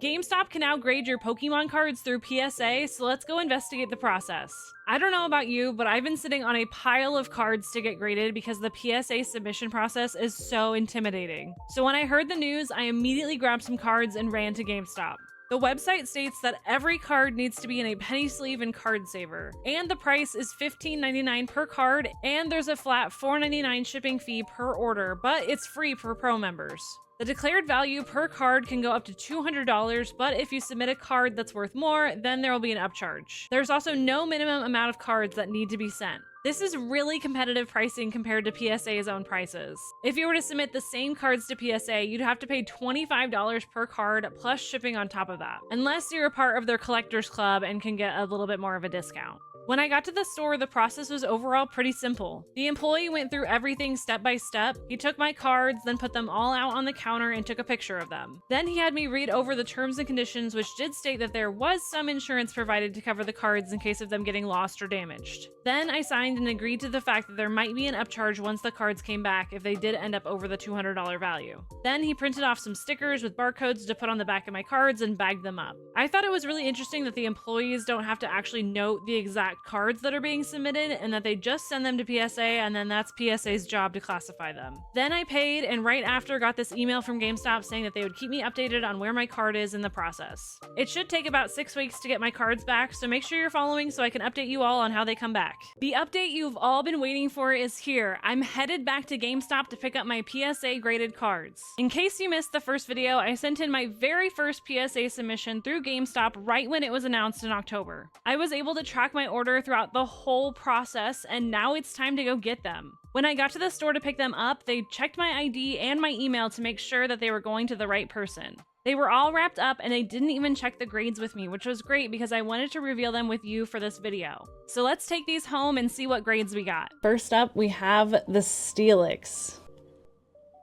GameStop can now grade your Pokemon cards through PSA, so let's go investigate the process. I don't know about you, but I've been sitting on a pile of cards to get graded because the PSA submission process is so intimidating. So when I heard the news, I immediately grabbed some cards and ran to GameStop. The website states that every card needs to be in a penny sleeve and card saver, and the price is $15.99 per card, and there's a flat $4.99 shipping fee per order, but it's free for pro members. The declared value per card can go up to $200, but if you submit a card that's worth more, then there will be an upcharge. There's also no minimum amount of cards that need to be sent. This is really competitive pricing compared to PSA's own prices. If you were to submit the same cards to PSA, you'd have to pay $25 per card plus shipping on top of that, unless you're a part of their collectors club and can get a little bit more of a discount. When I got to the store, the process was overall pretty simple. The employee went through everything step by step. He took my cards, then put them all out on the counter and took a picture of them. Then he had me read over the terms and conditions, which did state that there was some insurance provided to cover the cards in case of them getting lost or damaged. Then I signed and agreed to the fact that there might be an upcharge once the cards came back if they did end up over the $200 value. Then he printed off some stickers with barcodes to put on the back of my cards and bagged them up. I thought it was really interesting that the employees don't have to actually note the exact cards that are being submitted and that they just send them to PSA and then that's PSA's job to classify them. Then I paid and right after got this email from GameStop saying that they would keep me updated on where my card is in the process. It should take about 6 weeks to get my cards back, so make sure you're following so I can update you all on how they come back. The update you've all been waiting for is here. I'm headed back to GameStop to pick up my PSA graded cards. In case you missed the first video, I sent in my very first PSA submission through GameStop right when it was announced in October. I was able to track my order throughout the whole process, and now it's time to go get them. When I got to the store to pick them up, they checked my ID and my email to make sure that they were going to the right person. They were all wrapped up and they didn't even check the grades with me, which was great because I wanted to reveal them with you for this video. So let's take these home and see what grades we got. First up, we have the Steelix.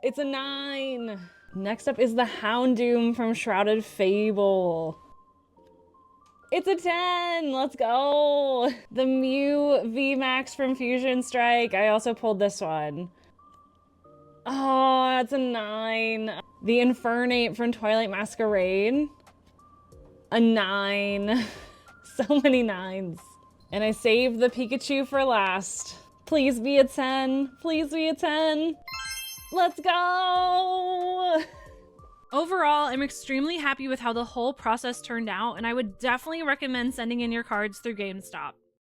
It's a 9. Next up is the Houndoom from Shrouded Fable. It's a 10, let's go. The Mew VMAX from Fusion Strike. I also pulled this one. Oh, that's a 9. The Infernape from Twilight Masquerade. A 9. So many 9s. And I saved the Pikachu for last. Please be a 10. Please be a 10. Let's go. Overall, I'm extremely happy with how the whole process turned out, and I would definitely recommend sending in your cards through GameStop.